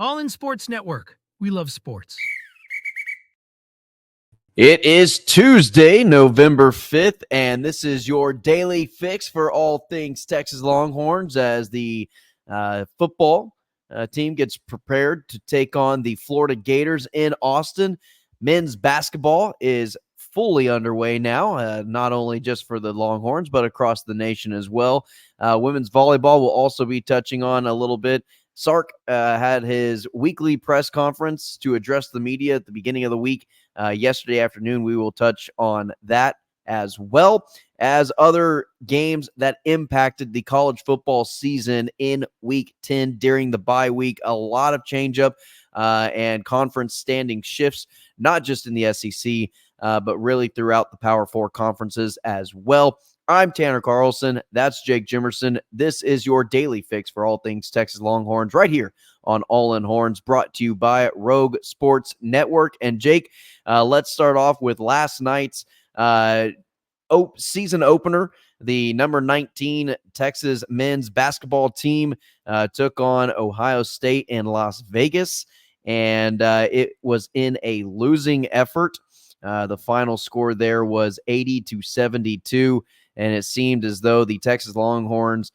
All in Sports Network. We love sports. It is Tuesday, November 5th, and this is your daily fix for all things Texas Longhorns as the football team gets prepared to take on the Florida Gators in Austin. Men's basketball is fully underway now, not only just for the Longhorns, but across the nation as well. Women's volleyball will also be touching on a little bit. Sark had his weekly press conference to address the media at the beginning of the week. Yesterday afternoon, we will touch on that as well as other games that impacted the college football season in week 10 during the bye week. A lot of changeup and conference standing shifts, not just in the SEC, but really throughout the Power Four conferences as well. I'm Tanner Carlson. That's Jake Jimerson. This is your daily fix for all things Texas Longhorns right here on All In Horns, brought to you by Rogue Sports Network. And Jake, let's start off with last night's season opener. The number 19 Texas men's basketball team took on Ohio State in Las Vegas, and it was in a losing effort. The final score there was 80-72. And it seemed as though the Texas Longhorns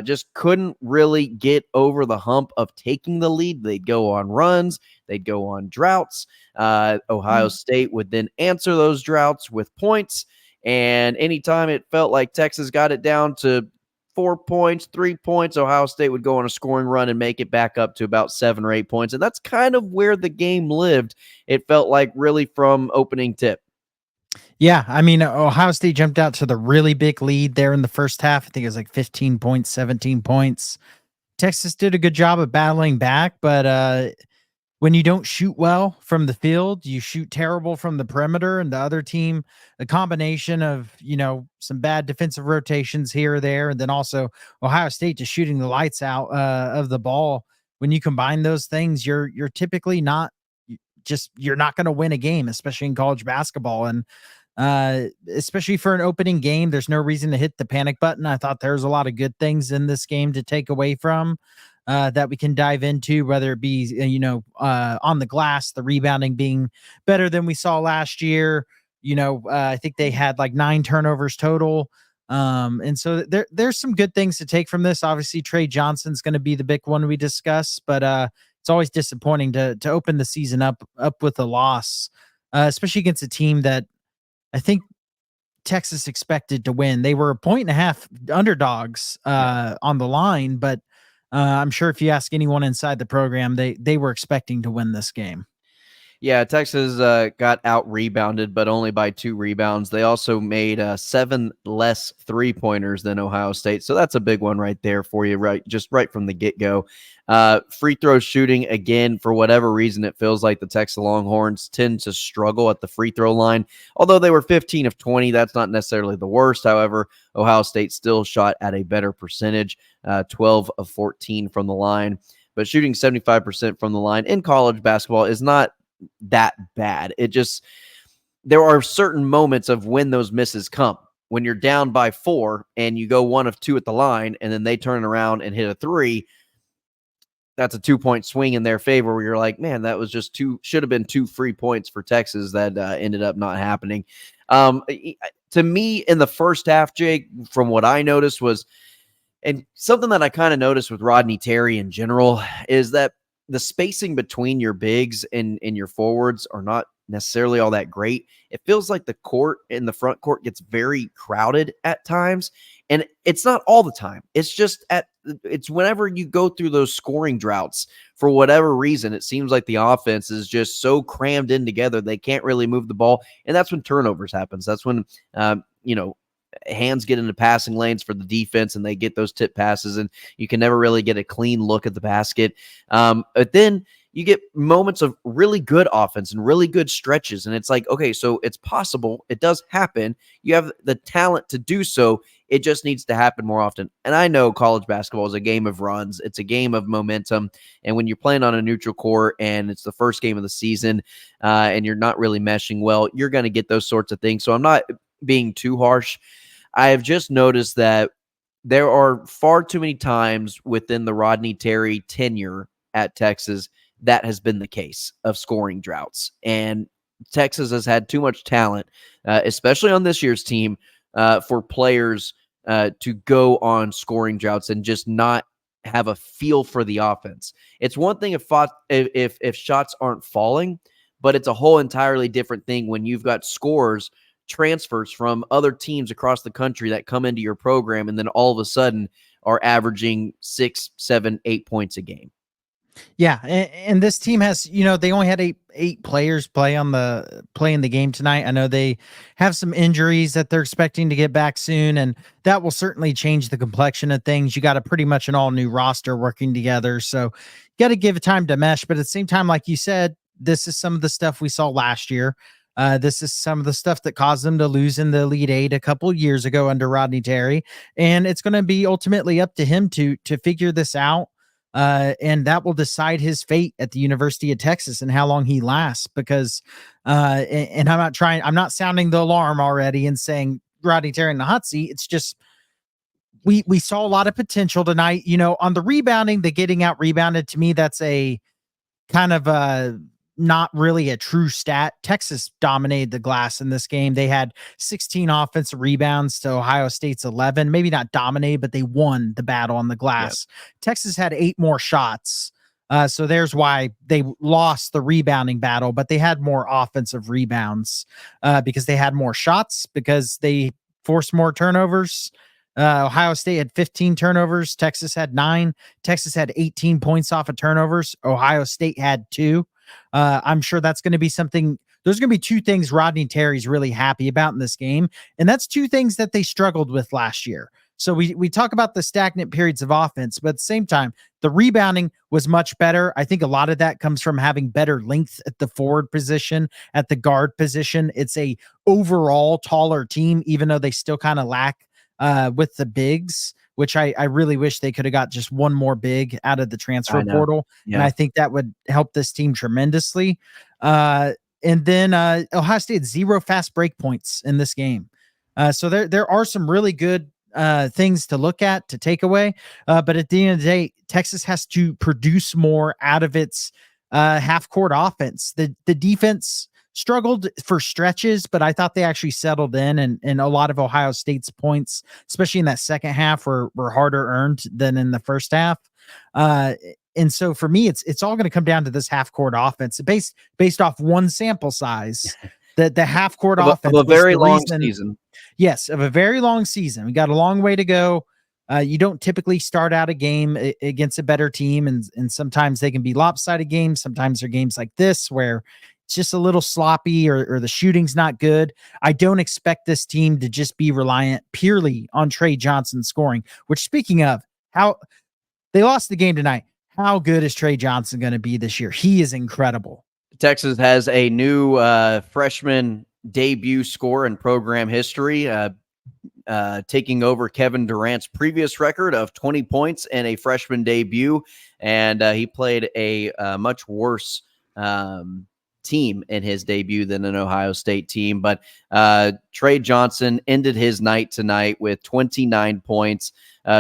just couldn't really get over the hump of taking the lead. They'd go on runs. They'd go on droughts. Ohio State would then answer those droughts with points. And anytime it felt like Texas got it down to 4 points, 3 points, Ohio State would go on a scoring run and make it back up to about 7 or 8 points. And that's kind of where the game lived, it felt like, really from opening tip. Yeah, I mean, Ohio State jumped out to the really big lead there in the first half. I think it was like 15 points, 17 points. Texas did a good job of battling back, but when you don't shoot well from the field, you shoot terrible from the perimeter, and the other team, a combination of, some bad defensive rotations here or there, and then also Ohio State just shooting the lights out of the ball. When you combine those things, you're typically not you're not going to win a game, especially in college basketball. And especially for an opening game, there's no reason to hit the panic button. I thought there's a lot of good things in this game to take away from that we can dive into, whether it be, on the glass, the rebounding being better than we saw last year. I think they had like 9 turnovers total. And so there's some good things to take from this. Obviously, Trey Johnson's going to be the big one we discuss, but it's always disappointing to open the season up with a loss, especially against a team that I think Texas expected to win. They were 1.5 underdogs on the line, but I'm sure if you ask anyone inside the program, they were expecting to win this game. Yeah, Texas got out-rebounded, but only by 2 rebounds. They also made 7 less three-pointers than Ohio State, so that's a big one right there for you, right from the get-go. Free throw shooting, again, for whatever reason, it feels like the Texas Longhorns tend to struggle at the free throw line. Although they were 15 of 20, that's not necessarily the worst. However, Ohio State still shot at a better percentage, 12 of 14 from the line. But shooting 75% from the line in college basketball is not that bad. There are certain moments of when those misses come. When you're down by 4 and you go 1 of 2 at the line, and then they turn around and hit a 3, that's a 2-point swing in their favor where you're like, man, that was just should have been 2 free points for Texas that ended up not happening. To me, in the first half, Jake, from what I noticed was, and something that I kind of noticed with Rodney Terry in general, is that the spacing between your bigs and your forwards are not necessarily all that great. It feels like the court in the front court gets very crowded at times, and it's not all the time. It's whenever you go through those scoring droughts, for whatever reason, it seems like the offense is just so crammed in together they can't really move the ball, and that's when turnovers happens. That's when hands get into passing lanes for the defense and they get those tip passes, and you can never really get a clean look at the basket. But then you get moments of really good offense and really good stretches, and it's like, okay, so it's possible. It does happen. You have the talent to do so. It just needs to happen more often. And I know college basketball is a game of runs. It's a game of momentum. And when you're playing on a neutral court and it's the first game of the season and you're not really meshing well, you're going to get those sorts of things. So I'm not being too harsh. I have just noticed that there are far too many times within the Rodney Terry tenure at Texas that has been the case of scoring droughts. And Texas has had too much talent, especially on this year's team, for players to go on scoring droughts and just not have a feel for the offense. It's one thing if shots aren't falling, but it's a whole entirely different thing when you've got scores, transfers from other teams across the country that come into your program and then all of a sudden are averaging 6, 7, 8 points a game. Yeah, and this team has, they only had eight players play in the game tonight. I know they have some injuries that they're expecting to get back soon, and that will certainly change the complexion of things. You got a pretty much an all new roster working together, so you got to give it time to mesh. But at the same time, like you said, this is some of the stuff we saw last year. This is some of the stuff that caused them to lose in the Elite Eight a couple years ago under Rodney Terry, and it's going to be ultimately up to him to figure this out. And that will decide his fate at the University of Texas and how long he lasts. Because, and I'm not sounding the alarm already and saying Rodney Terry in the hot seat. It's just we saw a lot of potential tonight. On the rebounding, the getting out rebounded, to me, that's a kind of not really a true stat. Texas dominated the glass in this game. They had 16 offensive rebounds to Ohio State's 11. Maybe not dominated, but they won the battle on the glass. Yep. Texas had 8 more shots. So there's why they lost the rebounding battle, but they had more offensive rebounds because they had more shots, because they forced more turnovers. Ohio State had 15 turnovers. Texas had 9. Texas had 18 points off of turnovers. Ohio State had 2. I'm sure that's going to be something. There's going to be 2 things Rodney Terry's really happy about in this game, and that's 2 things that they struggled with last year. So we talk about the stagnant periods of offense, but at the same time, the rebounding was much better. I think a lot of that comes from having better length at the forward position, at the guard position. It's a overall taller team, even though they still kind of lack with the bigs, which I really wish they could have got just one more big out of the transfer portal. Yeah. And I think that would help this team tremendously. And then Ohio State had 0 fast break points in this game. So there are some really good things to look at, to take away. But at the end of the day, Texas has to produce more out of its half-court offense. The defense struggled for stretches, but I thought they actually settled in, and a lot of Ohio State's points, especially in that second half, were harder earned than in the first half. And so for me, it's all going to come down to this half-court offense based off one sample size. The half-court offense of a very long season. Yes, of a very long season. We got a long way to go. You don't typically start out a game against a better team, and sometimes they can be lopsided games. Sometimes they're games like this where it's just a little sloppy or the shooting's not good. I don't expect this team to just be reliant purely on Trey Johnson scoring, which, speaking of how they lost the game tonight, how good is Trey Johnson going to be this year? He is incredible. Texas has a new freshman debut score in program history, taking over Kevin Durant's previous record of 20 points in a freshman debut. And he played a much worse team in his debut than an Ohio State team. But Trey Johnson ended his night tonight with 29 points,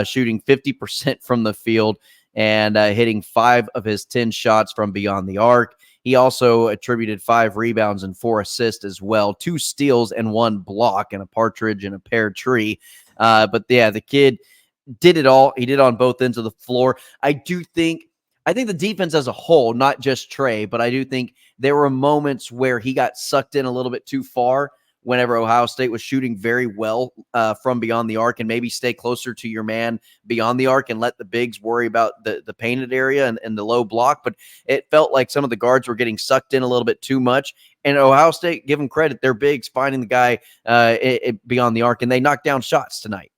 shooting 50% from the field and hitting 5 of his 10 shots from beyond the arc. He also attributed 5 rebounds and 4 assists as well, 2 steals and 1 block, and a partridge and a pear tree. But yeah, the kid did it all. He did on both ends of the floor. I think the defense as a whole, not just Trey, but I do think there were moments where he got sucked in a little bit too far whenever Ohio State was shooting very well from beyond the arc, and maybe stay closer to your man beyond the arc and let the bigs worry about the painted area and the low block. But it felt like some of the guards were getting sucked in a little bit too much. And Ohio State, give them credit, their bigs finding the guy beyond the arc, and they knocked down shots tonight.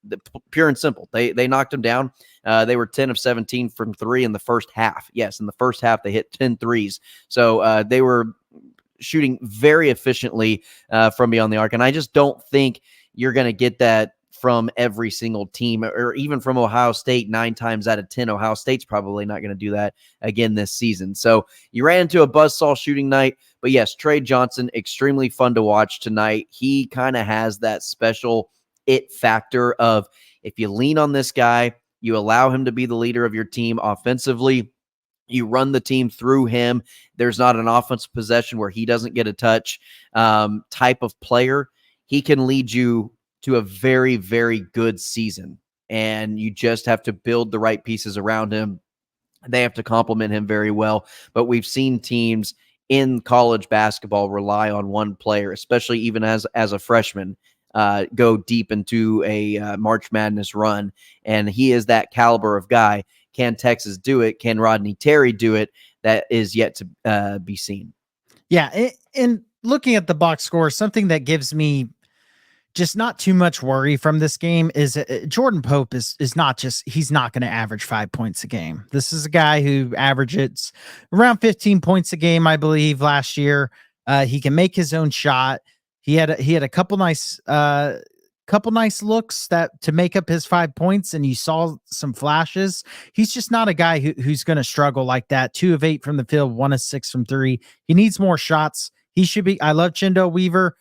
Pure and simple. They knocked them down. They were 10 of 17 from 3 in the first half. Yes, in the first half, they hit 10 threes. So they were shooting very efficiently from beyond the arc. And I just don't think you're going to get that from every single team, or even from Ohio State. 9 times out of 10, Ohio State's probably not going to do that again this season. So you ran into a buzzsaw shooting night. But yes, Trey Johnson, extremely fun to watch tonight. He kind of has that special it factor of, if you lean on this guy, you allow him to be the leader of your team offensively, You run the team through him. There's not an offensive possession where he doesn't get a touch type of player. He can lead you to a very, very good season. And you just have to build the right pieces around him. They have to complement him very well. But we've seen teams in college basketball rely on one player, especially even as a freshman, go deep into a March Madness run. And he is that caliber of guy. Can Texas do it? Can Rodney Terry do it? That is yet to be seen. Yeah. And looking at the box score, something that gives me just not too much worry from this game is Jordan Pope is not just, he's not going to average 5 points a game. This is a guy who averages around 15 points a game, I believe, last year. He can make his own shot. He had a couple nice looks that to make up his 5 points, and you saw some flashes. He's just not a guy who's going to struggle like that. 2 of 8 from the field, 1 of 6 from 3. He needs more shots. He should be. I love Chindo Weaver.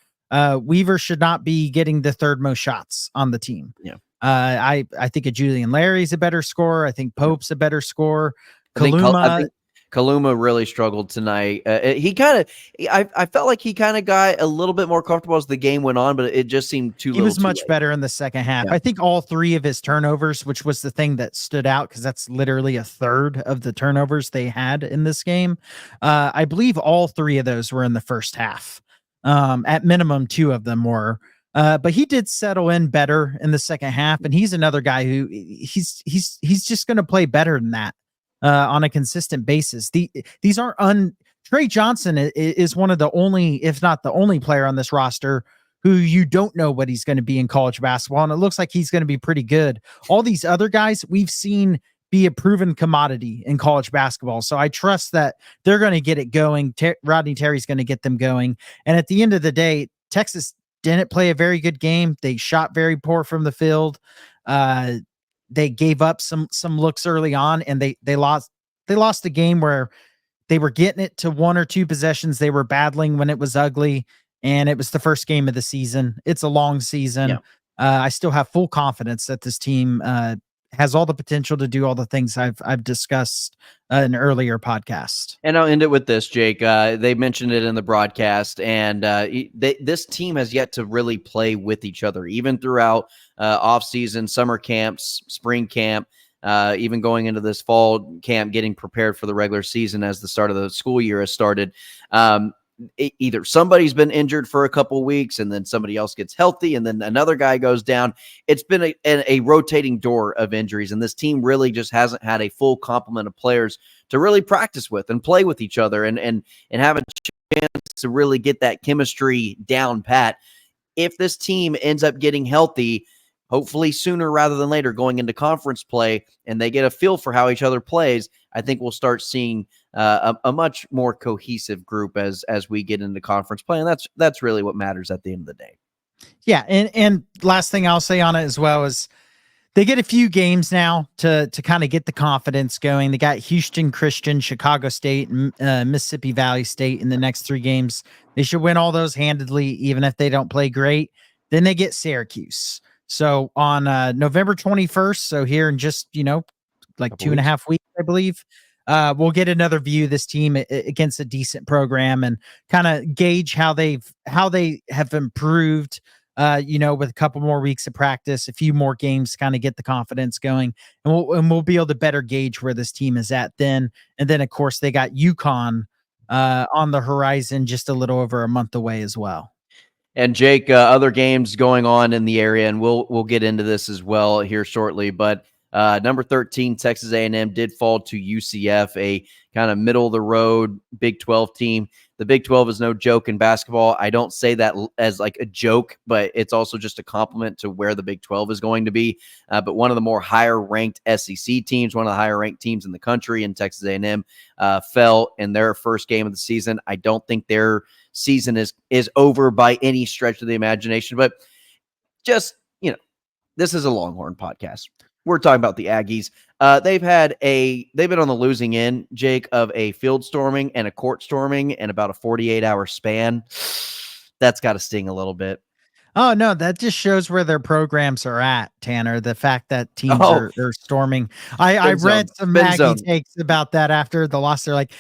Weaver should not be getting the third most shots on the team. Yeah. I think a Julian Larry's a better scorer. I think Pope's a better scorer. I think Kaluma really struggled tonight. I felt like he kind of got a little bit more comfortable as the game went on, but it just seemed he was much better in the second half. Yeah. I think all 3 of his turnovers, which was the thing that stood out, because that's literally a third of the turnovers they had in this game. I believe all 3 of those were in the first half. At minimum, 2 of them were. But he did settle in better in the second half, and he's another guy who he's just going to play better than that on a consistent basis. These aren't Trey Johnson is one of the only, if not the only player on this roster who you don't know what he's going to be in college basketball, and it looks like he's going to be pretty good. All these other guys we've seen be a proven commodity in college basketball. So I trust that they're going to get it going. Rodney Terry's going to get them going. And at the end of the day, Texas didn't play a very good game. They shot very poor from the field. They gave up some looks early on, and they lost a game where they were getting it to 1 or 2 possessions. They were battling when it was ugly, and it was the first game of the season. It's a long season. Yeah. I still have full confidence that this team has all the potential to do all the things I've discussed in an earlier podcast. And I'll end it with this, Jake. They mentioned it in the broadcast, and this team has yet to really play with each other, even throughout off-season, summer camps, spring camp, even going into this fall camp, getting prepared for the regular season as the start of the school year has started. Either somebody's been injured for a couple weeks, and then somebody else gets healthy, and then another guy goes down. It's been a rotating door of injuries, and this team really just hasn't had a full complement of players to really practice with and play with each other and have a chance to really get that chemistry down pat. If this team ends up getting healthy, hopefully sooner rather than later, going into conference play, and they get a feel for how each other plays, I think we'll start seeing a much more cohesive group as we get into conference play, and that's really what matters at the end of the day. Yeah, and last thing I'll say on it as well is they get a few games now to kind of get the confidence going. They got Houston Christian, Chicago State, and Mississippi Valley State in the next 3 games. They should win all those handedly, even if they don't play great. Then they get Syracuse. So on November 21st, so here in just, like 2.5 weeks, I believe, we'll get another view of this team against a decent program and kind of gauge how they have improved, with a couple more weeks of practice, a few more games to kind of get the confidence going, and we'll be able to better gauge where this team is at then. And then, of course, they got UConn on the horizon just a little over a month away as well. And Jake, other games going on in the area, and we'll get into this as well here shortly. But number 13, Texas A&M did fall to UCF, a kind of middle of the road Big 12 team. The Big 12 is no joke in basketball. I don't say that as like a joke, but it's also just a compliment to where the Big 12 is going to be. But one of the more higher ranked SEC teams, one of the higher ranked teams in the country, in Texas A&M, fell in their first game of the season. I don't think their season is over by any stretch of the imagination, but just, this is a Longhorn podcast. We're talking about the Aggies. They've been on the losing end, Jake, of a field storming and a court storming in about a 48-hour span. That's got to sting a little bit. Oh no, that just shows where their programs are at, Tanner. The fact that teams Oh, are storming. I spin zone, read some spin Maggie zone. takes about that after the loss. They're like,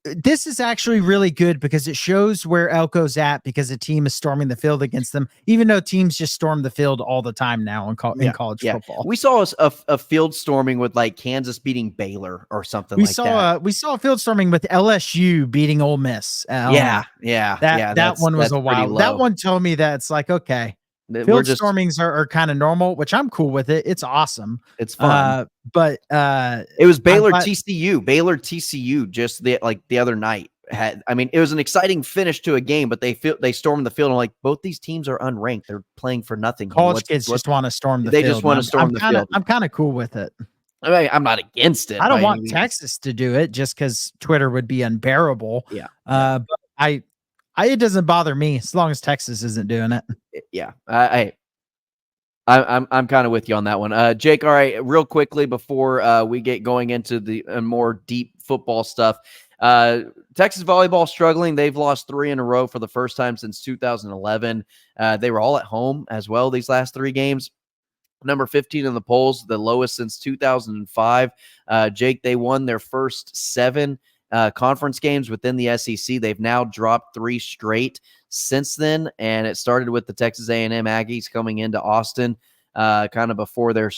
this is actually really good because it shows where Elko's at because a team is storming the field against them, even though teams just storm the field all the time now in Yeah, college yeah. football. We saw a field storming with like Kansas beating Baylor or something like that. We saw a field storming with LSU beating Ole Miss at Yeah, home. yeah, That yeah. that one was That's a pretty wild. That low. one told me that it's like, okay, We're field just stormings are kind of normal, which I'm cool with it. It's awesome. it's fun. But It was I'm Baylor glad TCU. Baylor TCU just the other night had. I mean, it was an exciting finish to a game, but they stormed the field and like both these teams are unranked. They're playing for nothing here. college kids What just want to storm the they just field. want And to storm the field. I'm kind of cool with it. I mean, I'm not against it I don't by any want means. Texas to do it just because Twitter would be unbearable. Yeah, But it doesn't bother me as long as Texas isn't doing it. yeah. I'm kind of with you on that one. Jake, all right, real quickly before we get going into the more deep football stuff. Texas volleyball struggling. They've lost 3 in a row for the first time since 2011. They were all at home as well these last 3 games. Number 15 in the polls, the lowest since 2005. Jake, they won their first 7 conference games within the SEC. They've now dropped 3 straight since then, and it started with the Texas A&M Aggies coming into Austin kind of before their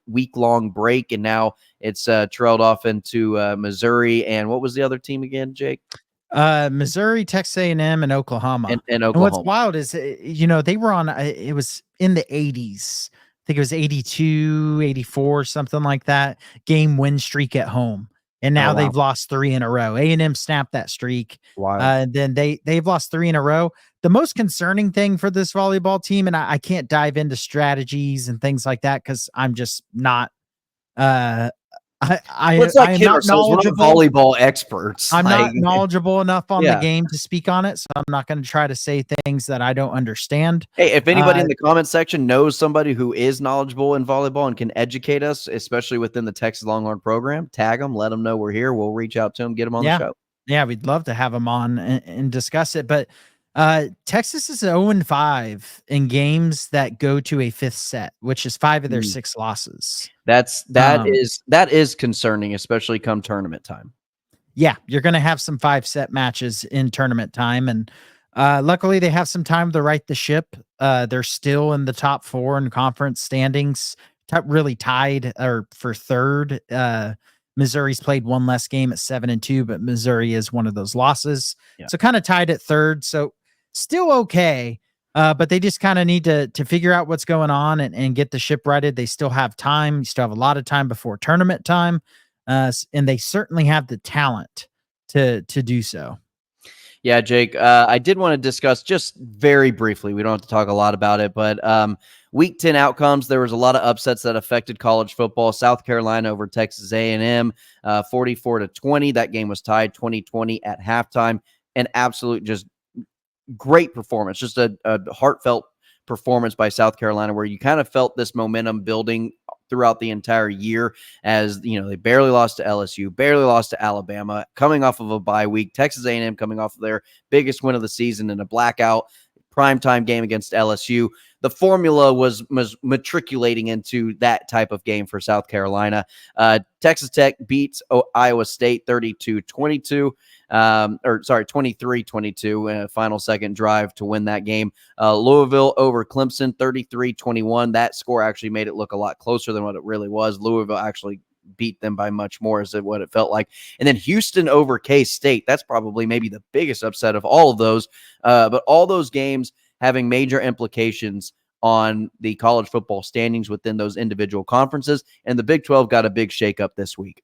week-long break, and now it's trailed off into Missouri. And what was the other team again, Jake? Missouri, Texas A&M, and Oklahoma. And And what's Oklahoma. wild is, they were on, it was in the 80s. I think it was 82, 84, something like that. Game win streak at home. And now Oh, wow. they've lost 3 in a row. A&M snapped that streak. Wild. And then they've lost 3 in a row. The most concerning thing for this volleyball team, and I can't dive into strategies and things like that because I'm just not Let's not I am kid not ourselves. We're not knowledgeable. volleyball experts. I'm like, not knowledgeable enough on the Yeah. game to speak on it, so I'm not going to try to say things that I don't understand. Hey, if anybody in the comment section knows somebody who is knowledgeable in volleyball and can educate us, especially within the Texas Longhorn program, tag them, let them know we're here. We'll reach out to them, get them on the show. Yeah, we'd love to have them on and discuss it. But Texas is 0-5 in games that go to a 5th set, which is 5 of their 6 losses. That is concerning, especially come tournament time. Yeah, you're going to have some 5-set matches in tournament time, and luckily they have some time to right the ship. They're still in the top 4 in conference standings, really tied or for 3rd. Missouri's played 1 less game at 7-2, but Missouri is one of those losses. Yeah. So kind of tied at 3rd. So still okay. But they just kind of need to figure out what's going on and get the ship righted. They still have time. You still have a lot of time before tournament time. And they certainly have the talent to do so. Yeah, Jake, I did want to discuss just very briefly. We don't have to talk a lot about it, but Week 10 outcomes, there was a lot of upsets that affected college football. South Carolina over Texas A&M, 44-20. That game was tied 20-20 at halftime. An absolute just great performance, just a heartfelt performance by South Carolina where you kind of felt this momentum building throughout the entire year as, they barely lost to LSU, barely lost to Alabama, coming off of a bye week. Texas A&M coming off of their biggest win of the season in a blackout primetime game against LSU. The formula was matriculating into that type of game for South Carolina. Texas Tech beats Iowa State 32-22. 23-22 in a final second drive to win that game. Louisville over Clemson 33-21. That score actually made it look a lot closer than what it really was. Louisville actually beat them by much more is what it felt like. And then Houston over K-State. That's probably maybe the biggest upset of all of those. But all those games having major implications on the college football standings within those individual conferences. And the Big 12 got a big shakeup this week.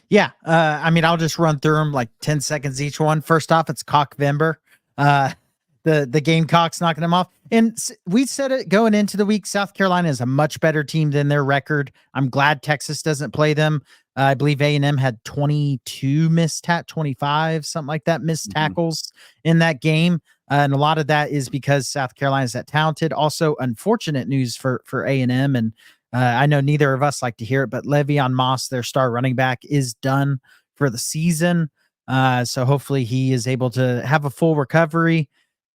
Yeah. I'll just run through them like 10 seconds each one. First off, it's Cockvember. The Gamecocks knocking them off. And we said it going into the week, South Carolina is a much better team than their record. I'm glad Texas doesn't play them. I believe A&M had 22 missed 25, something like that, missed tackles in that game. And a lot of that is because South Carolina is that talented. Also, unfortunate news for A&M. And I know neither of us like to hear it, but Le'Veon Moss, their star running back, is done for the season. So hopefully he is able to have a full recovery.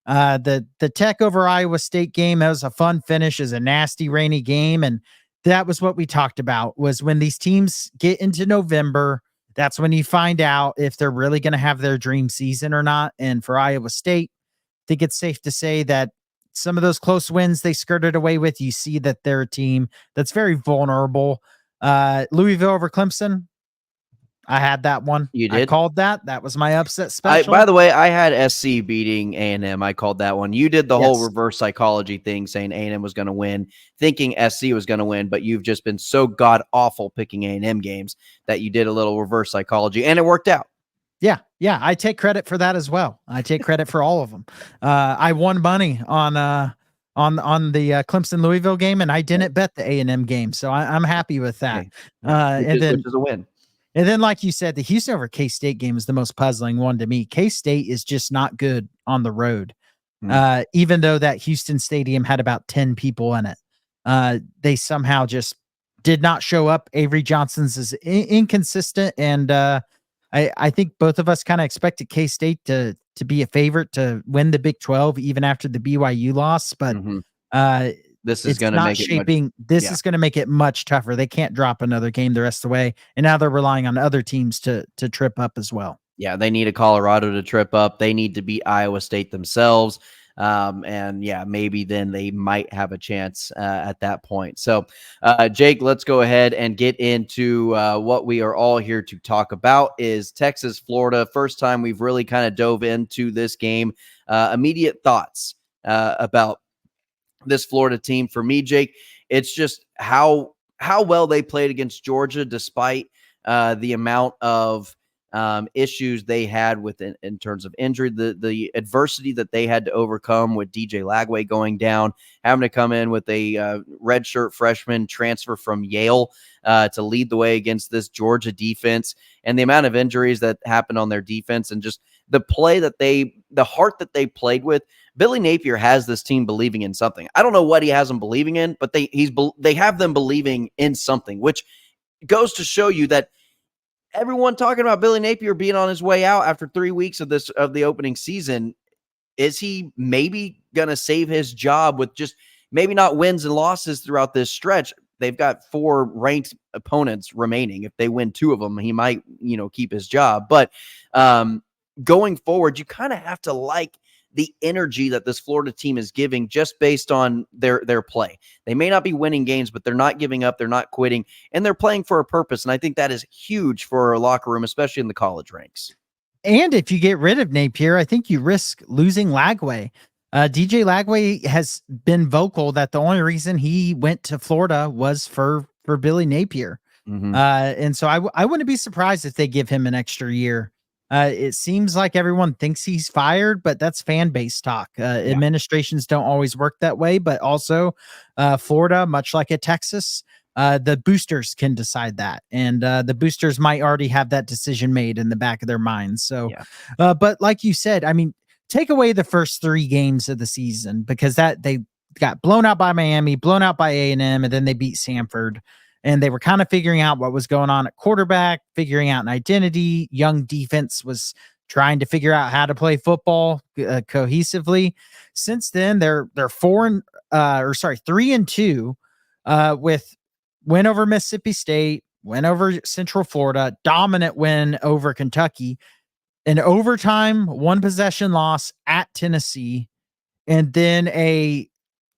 The Tech over Iowa State game, that was a fun finish, is a nasty rainy game, and that was what we talked about. Was when these teams get into November, that's when you find out if they're really going to have their dream season or not. And for Iowa State, I think it's safe to say that some of those close wins they skirted away with, you see that they're a team that's very vulnerable. Louisville over Clemson, I had that one. You I did? called that. That was my upset special. By the way, I had SC beating A&M. I called that one. You did the whole Yes. reverse psychology thing, saying A&M was going to win, thinking SC was going to win, but you've just been so god awful picking A&M games that you did a little reverse psychology, and it worked out. Yeah, I take credit for that as well. I take credit for all of them. I won money on the Clemson Louisville game, and I didn't bet the A&M game, so I'm happy with that. Which is a win. And then, like you said, the Houston over K-State game is the most puzzling one to me. K-State is just not good on the road. Even though that Houston stadium had about 10 people in it. They somehow just did not show up. Avery Johnson's is inconsistent, and I think both of us kind of expected K-State to be a favorite to win the Big 12 even after the BYU loss, but this is going to make it is going to make it much tougher. They can't drop another game the rest of the way, and now they're relying on other teams to trip up as well. Yeah, they need a Colorado to trip up. They need to beat Iowa State themselves. And yeah, maybe then they might have a chance at that point. So, Jake, let's go ahead and get into what we are all here to talk about is Texas, Florida. First time we've really kind of dove into this game. Immediate thoughts about this Florida team. For me, Jake, it's just how well they played against Georgia, despite the amount of issues they had with in terms of injury, the adversity that they had to overcome with DJ Lagway going down, having to come in with a redshirt freshman transfer from Yale to lead the way against this Georgia defense, and the amount of injuries that happened on their defense, and just the heart that they played with. Billy Napier has this team believing in something. I don't know what he has them believing in, but they have them believing in something, which goes to show you that everyone talking about Billy Napier being on his way out after 3 weeks of the opening season, is he maybe going to save his job with just maybe not wins and losses throughout this stretch? They've got 4 ranked opponents remaining. If they win 2 of them, he might, keep his job. But going forward, you kind of have to like the energy that this Florida team is giving just based on their play. They may not be winning games, but they're not giving up. They're not quitting, and they're playing for a purpose. And I think that is huge for a locker room, especially in the college ranks. And if you get rid of Napier, I think you risk losing Lagway. DJ Lagway has been vocal that the only reason he went to Florida was for Billy Napier. And so I wouldn't be surprised if they give him an extra year. It seems like everyone thinks he's fired, but that's fan base talk. Administrations don't always work that way, but also Florida, much like at Texas, the boosters can decide that. And the boosters might already have that decision made in the back of their minds. So, but like you said, I mean, take away the first 3 games of the season, because they got blown out by Miami, blown out by A&M, and then they beat Samford. And they were kind of figuring out what was going on at quarterback, figuring out an identity. Young defense was trying to figure out how to play football cohesively. Since then, they're 3-2 with win over Mississippi State, win over Central Florida, dominant win over Kentucky, an overtime 1 possession loss at Tennessee, and then a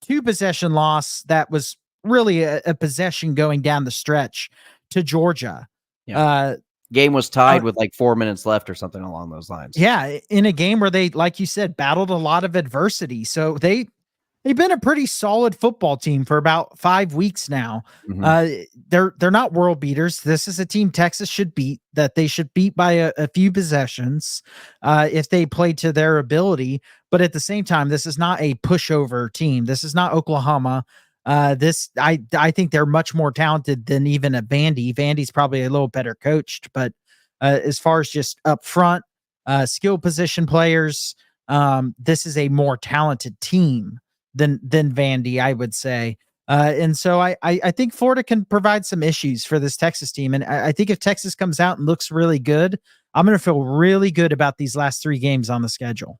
2 possession loss that was really a possession going down the stretch to Georgia. Game was tied with like 4 minutes left or something along those lines. Yeah, in a game where they, like you said, battled a lot of adversity. So they've been a pretty solid football team for about 5 weeks now. They're not world beaters. This is a team Texas should beat, that they should beat by a few possessions if they play to their ability. But at the same time, this is not a pushover team. This is not Oklahoma. I think they're much more talented than even a Vandy. Vandy's probably a little better coached, but as far as just up front, skill position players, this is a more talented team than Vandy, I would say. And so I think Florida can provide some issues for this Texas team. And I think if Texas comes out and looks really good, I'm going to feel really good about these last 3 games on the schedule.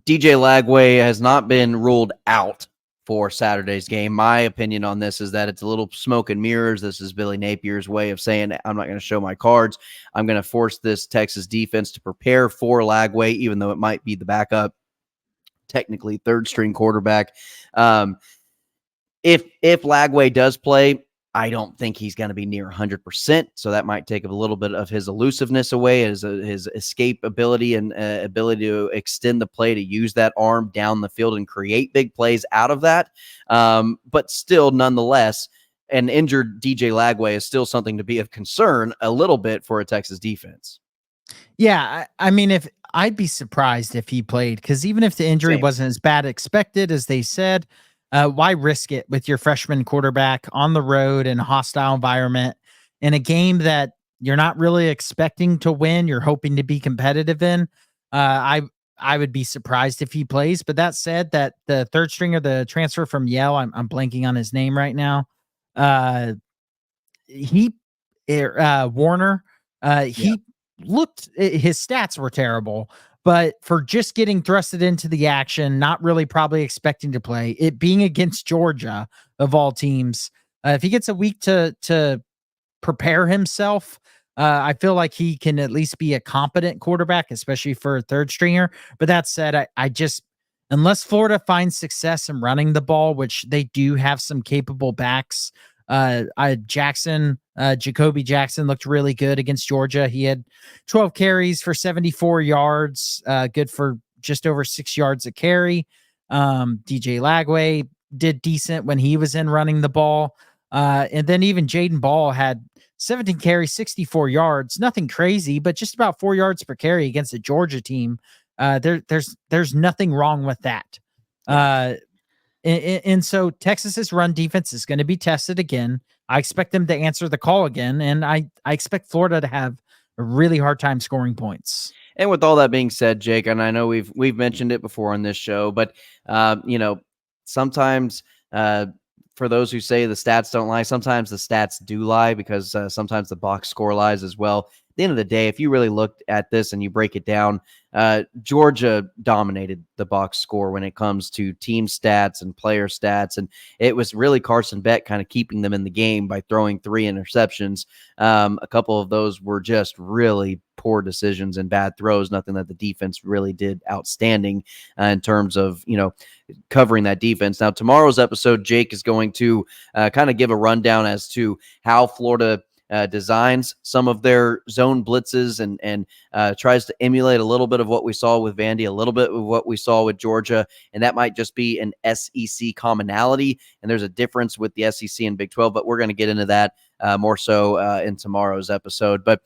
DJ Lagway has not been ruled out for Saturday's game. My opinion on this is that it's a little smoke and mirrors. This is Billy Napier's way of saying, I'm not going to show my cards. I'm going to force this Texas defense to prepare for Lagway, even though it might be the backup, technically third string quarterback. If Lagway does play, I don't think he's going to be near 100%. So that might take a little bit of his elusiveness away, his escape ability and ability to extend the play, to use that arm down the field and create big plays out of that. But still, nonetheless, an injured DJ Lagway is still something to be of concern a little bit for a Texas defense. Yeah, I mean, if I'd be surprised if he played, because even if the injury wasn't as bad expected as they said, why risk it with your freshman quarterback on the road in a hostile environment in a game that you're not really expecting to win? You're hoping to be competitive in. I would be surprised if he plays. But that said, that the third stringer, the transfer from Yale, I'm blanking on his name right now. Warner. He looked, his stats were terrible, but for just getting thrusted into the action, not really probably expecting to play, it being against Georgia of all teams, if he gets a week to prepare himself, I feel like he can at least be a competent quarterback, especially for a third stringer. But that said, I just, unless Florida finds success in running the ball, which they do have some capable backs, Jacoby Jackson looked really good against Georgia. He had 12 carries for 74 yards, good for just over 6 yards a carry. DJ Lagway did decent when he was in running the ball. And then even Jaden Ball had 17 carries, 64 yards, nothing crazy, but just about 4 yards per carry against a Georgia team. There's nothing wrong with that. And so Texas's run defense is going to be tested again. I expect them to answer the call again, and I expect Florida to have a really hard time scoring points. And with all that being said, Jake, and I know we've mentioned it before on this show, but sometimes for those who say the stats don't lie, sometimes the stats do lie, because sometimes the box score lies as well. At the end of the day, if you really looked at this and you break it down, Georgia dominated the box score when it comes to team stats and player stats, and it was really Carson Beck kind of keeping them in the game by throwing 3 interceptions. A couple of those were just really poor decisions and bad throws, nothing that the defense really did outstanding in terms of, covering that defense. Now, tomorrow's episode, Jake is going to kind of give a rundown as to how Florida designs some of their zone blitzes and tries to emulate a little bit of what we saw with Vandy, a little bit of what we saw with Georgia, and that might just be an SEC commonality, and there's a difference with the SEC and Big 12, but we're going to get into that more so in tomorrow's episode. But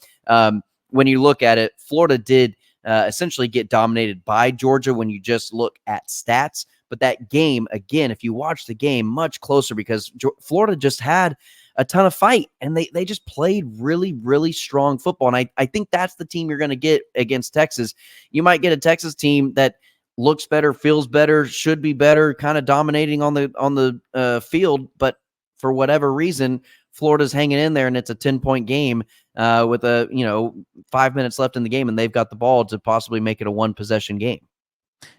when you look at it, Florida did essentially get dominated by Georgia when you just look at stats, but that game, again, if you watch the game, much closer, because Florida just had a ton of fight, and they just played really, really strong football. And I think that's the team you're going to get against Texas. You might get a Texas team that looks better, feels better, should be better, kind of dominating on the field, but for whatever reason, Florida's hanging in there, and it's a 10-point game with 5 minutes left in the game, and they've got the ball to possibly make it a one-possession game.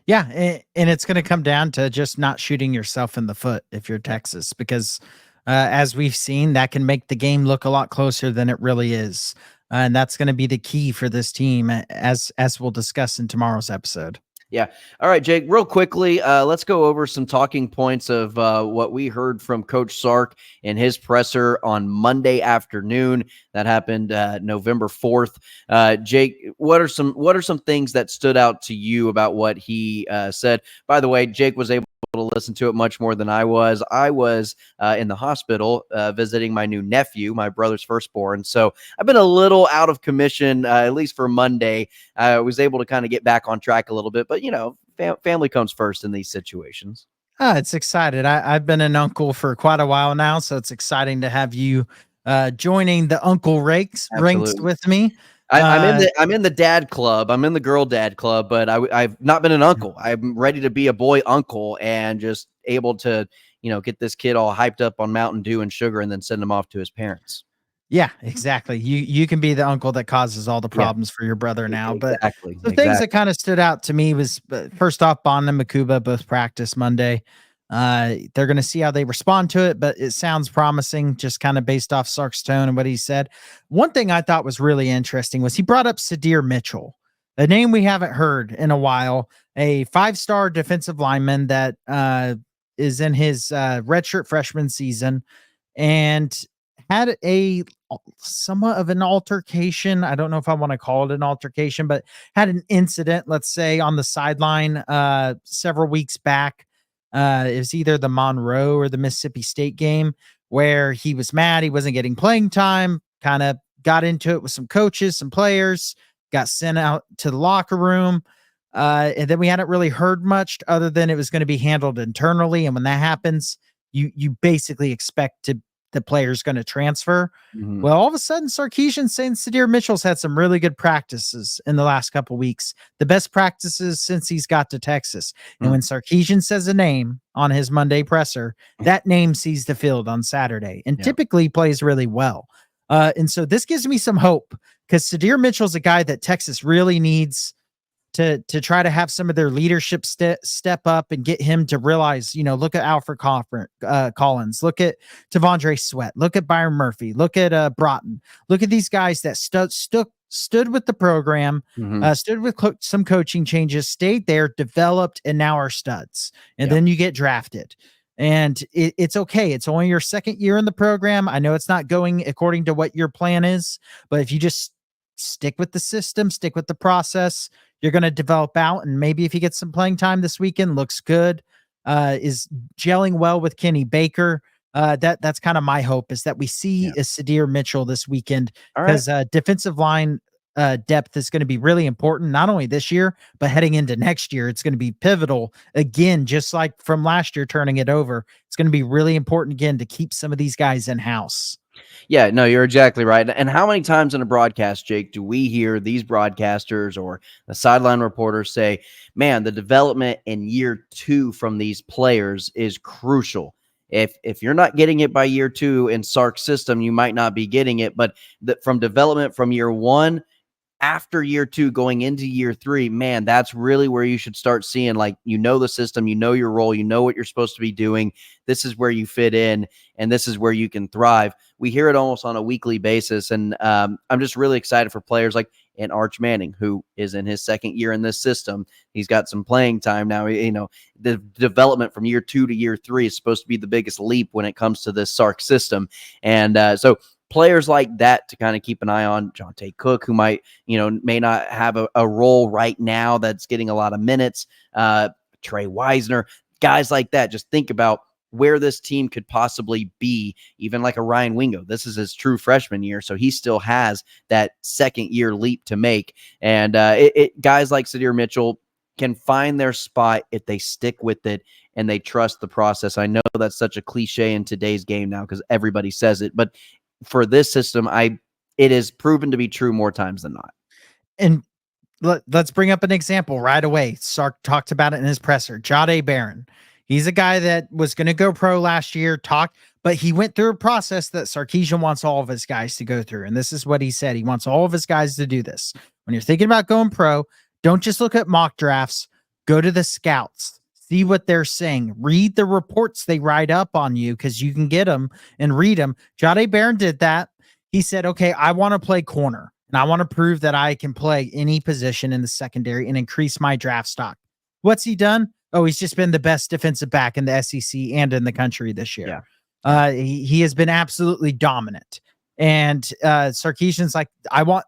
Yeah, and it's going to come down to just not shooting yourself in the foot if you're Texas, because as we've seen, that can make the game look a lot closer than it really is. And that's going to be the key for this team, as we'll discuss in tomorrow's episode. Yeah. All right, Jake, real quickly, let's go over some talking points of what we heard from Coach Sark in his presser on Monday afternoon. That happened November 4th. Jake, what are some things that stood out to you about what he said? By the way, Jake was able to listen to it much more than I was. I was in the hospital visiting my new nephew, my brother's firstborn. So I've been a little out of commission, at least for Monday. I was able to kind of get back on track a little bit, but family comes first in these situations. It's excited. I've been an uncle for quite a while now, so it's exciting to have you joining the uncle ranks with me. I'm in the dad club. I'm in the girl dad club, but I've not been an uncle. I'm ready to be a boy uncle, and just able to, get this kid all hyped up on Mountain Dew and sugar and then send him off to his parents. Yeah, exactly. You can be the uncle that causes all the Yeah, problems for your brother now. But exactly, the things that exactly. kind of stood out to me was first off, Bond and Makuba both practice Monday. They're going to see how they respond to it, but it sounds promising just kind of based off Sark's tone and what he said. One thing I thought was really interesting was he brought up Sadir Mitchell, a name we haven't heard in a while, a 5-star defensive lineman that is in his redshirt freshman season and had a somewhat of an altercation. I don't know if I want to call it an altercation, but had an incident, let's say, on the sideline several weeks back. It was either the Monroe or the Mississippi State game where he was mad he wasn't getting playing time, kind of got into it with some coaches, some players, got sent out to the locker room. And then we hadn't really heard much other than it was going to be handled internally. And when that happens, you basically expect the player's going to transfer. Mhm. Well, all of a sudden, Sarkisian's saying Sadir Mitchell's had some really good practices in the last couple weeks, the best practices since he's got to Texas. And Mm. when Sarkisian says a name on his Monday presser, that name sees the field on Saturday and Yeah. typically plays really well. And so this gives me some hope because Sadir Mitchell's a guy that Texas really needs to try to have some of their leadership step up and get him to realize, look at Alfred Collins, look at Tavondre Sweat, look at Byron Murphy, look at Broughton, look at these guys that stood with the program, Mhm. stood with some coaching changes, stayed there, developed, and now are studs. And Yeah. then you get drafted. And it's okay. It's only your second year in the program. I know it's not going according to what your plan is, but if you just stick with the system, stick with the process, you're going to develop out. And maybe if you get some playing time this weekend, looks good, is gelling well with Kenny Baker. That's kind of my hope is that we see Yeah. a Sadir Mitchell this weekend All right. because defensive line depth is going to be really important, not only this year, but heading into next year. It's going to be pivotal again, just like from last year, turning it over. It's going to be really important again to keep some of these guys in house. Yeah, no, you're exactly right. And how many times in a broadcast, Jake, do we hear these broadcasters or the sideline reporters say, man, the development in year 2 from these players is crucial. If you're not getting it by year 2 in Sark's system, you might not be getting it. But from development from year 1 after year 2 going into year 3, man, that's really where you should start seeing, like, the system, your role, what you're supposed to be doing. This is where you fit in, and this is where you can thrive. We hear it almost on a weekly basis, and I'm just really excited for players like an Arch Manning, who is in his second year in this system. He's got some playing time now. The development from year 2 to year 3 is supposed to be the biggest leap when it comes to this Sark system. And so players like that to kind of keep an eye on. Jonte Cook, who may not have a role right now that's getting a lot of minutes. Trey Wisner, guys like that. Just think about where this team could possibly be, even like a Ryan Wingo. This is his true freshman year, so he still has that second year leap to make. And guys like Sadir Mitchell can find their spot if they stick with it and they trust the process. I know that's such a cliche in today's game now because everybody says it, but for this system, it is proven to be true more times than not. And let's bring up an example right away. Sark talked about it in his presser. Jahdae Barron. He's a guy that was going to go pro last year, but he went through a process that Sarkisian wants all of his guys to go through. And this is what he said. He wants all of his guys to do this. When you're thinking about going pro, don't just look at mock drafts. Go to the scouts. See what they're saying. Read the reports they write up on you because you can get them and read them. Jahdae Barron did that. He said, okay, I want to play corner. And I want to prove that I can play any position in the secondary and increase my draft stock. What's he done? Oh, he's just been the best defensive back in the SEC and in the country this year. Yeah. He has been absolutely dominant. And Sarkisian's like, I want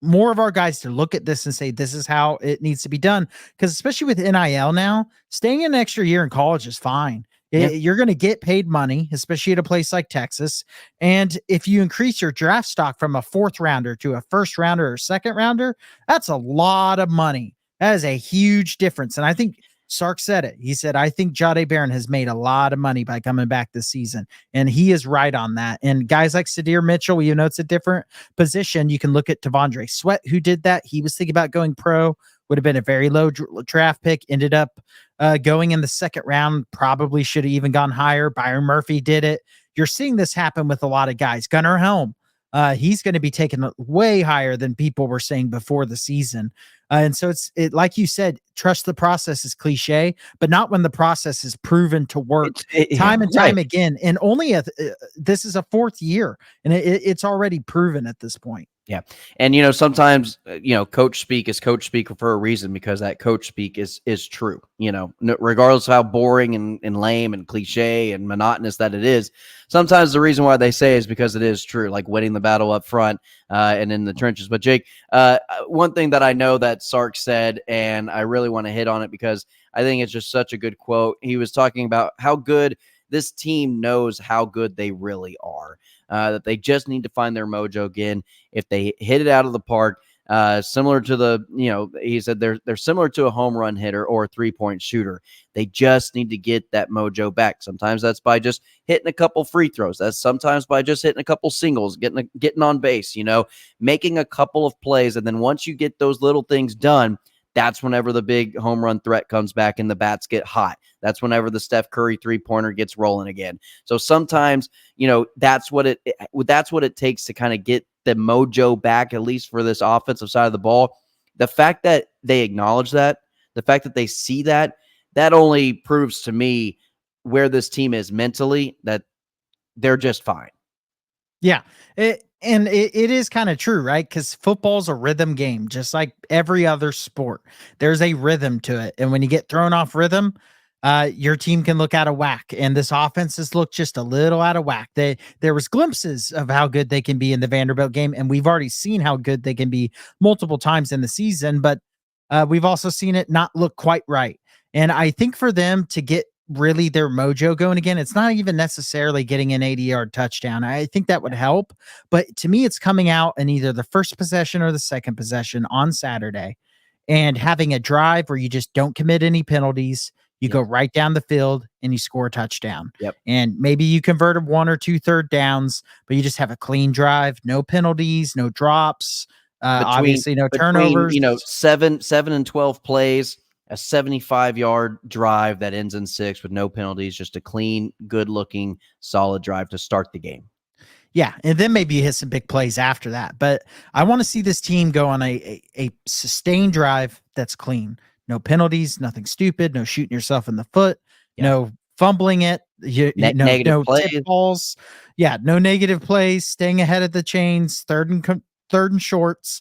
more of our guys to look at this and say, this is how it needs to be done. Because especially with NIL now, staying an extra year in college is fine. Yeah. You're going to get paid money, especially at a place like Texas. And if you increase your draft stock from a 4th rounder to a 1st rounder or 2nd rounder, that's a lot of money. That is a huge difference. And I think Sark said it. He said, I think Jahdae Barron has made a lot of money by coming back this season. And he is right on that. And guys like Sadir Mitchell, it's a different position. You can look at Tavondre Sweat, who did that. He was thinking about going pro, would have been a very low draft pick, ended up going in the 2nd round, probably should have even gone higher. Byron Murphy did it. you're seeing this happen with a lot of guys. Gunnar Helm, he's going to be taken way higher than people were saying before the season. And so it like you said, trust the process is cliche, but not when the process is proven to work time and time again. And only this is a fourth year, and it's already proven at this point. Yeah. And, sometimes, coach speak is coach speak for a reason, because that coach speak is true, regardless of how boring and lame and cliche and monotonous that it is. Sometimes the reason why they say is because it is true, like winning the battle up front and in the trenches. But Jake, one thing that I know that Sark said, and I really want to hit on it because I think it's just such a good quote. He was talking about how good this team knows how good they really are. That they just need to find their mojo again. If they hit it out of the park, similar to he said they're similar to a home run hitter or a 3-point shooter. They just need to get that mojo back. Sometimes that's by just hitting a couple free throws. That's sometimes by just hitting a couple singles, getting on base, making a couple of plays. And then once you get those little things done, that's whenever the big home run threat comes back and the bats get hot. That's whenever the Steph Curry 3-pointer gets rolling again. So sometimes, that's what it takes to kind of get the mojo back, at least for this offensive side of the ball. The fact that they acknowledge that, the fact that they see that only proves to me where this team is mentally, that they're just fine. Yeah. It is kind of true, right? Because football's a rhythm game, just like every other sport. There's a rhythm to it. And when you get thrown off rhythm, your team can look out of whack. And this offense has looked just a little out of whack. There was glimpses of how good they can be in the Vanderbilt game, and we've already seen how good they can be multiple times in the season, but we've also seen it not look quite right. And I think for them to get really their mojo going again, it's not even necessarily getting an 80-yard touchdown. I think that would help. But to me, it's coming out in either the first possession or the second possession on Saturday and having a drive where you just don't commit any penalties. You go right down the field and you score a touchdown. Yep. And maybe you convert 1 or 2 third downs, but you just have a clean drive, no penalties, no drops, obviously no turnovers. 7 and 12 plays, a 75-yard drive that ends in 6 with no penalties, just a clean, good-looking, solid drive to start the game. Yeah, and then maybe you hit some big plays after that. But I want to see this team go on a sustained drive that's clean. No penalties, nothing stupid, no shooting yourself in the foot, no fumbling it, no plays. tip balls. Yeah, no negative plays, staying ahead of the chains, third and shorts.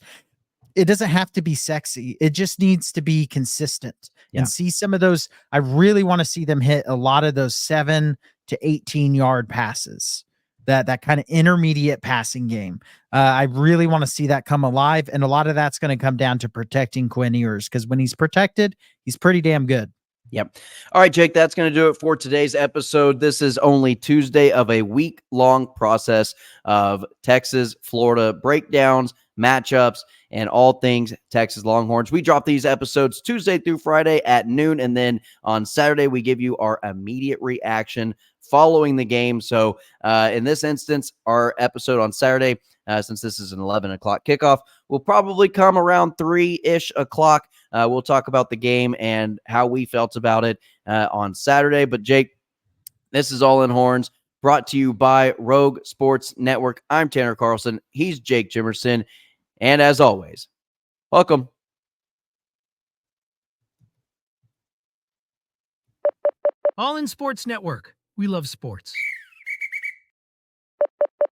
It doesn't have to be sexy. It just needs to be consistent and see some of those. I really want to see them hit a lot of those 7 to 18-yard passes, that kind of intermediate passing game. I really want to see that come alive. And a lot of that's going to come down to protecting Quinn Ewers, because when he's protected, he's pretty damn good. Yep. All right, Jake, that's going to do it for today's episode. This is only Tuesday of a week-long process of Texas, Florida breakdowns, matchups, and all things Texas Longhorns. We drop these episodes Tuesday through Friday at noon, and then on Saturday, we give you our immediate reaction following the game. So in this instance, our episode on Saturday, since this is an 11 o'clock kickoff, will probably come around 3-ish o'clock. We'll talk about the game and how we felt about it on Saturday. But Jake, this is All In Horns, brought to you by Rogue Sports Network. I'm Tanner Carlson. He's Jake Jimerson. And as always, welcome. All in Sports Network. We love sports.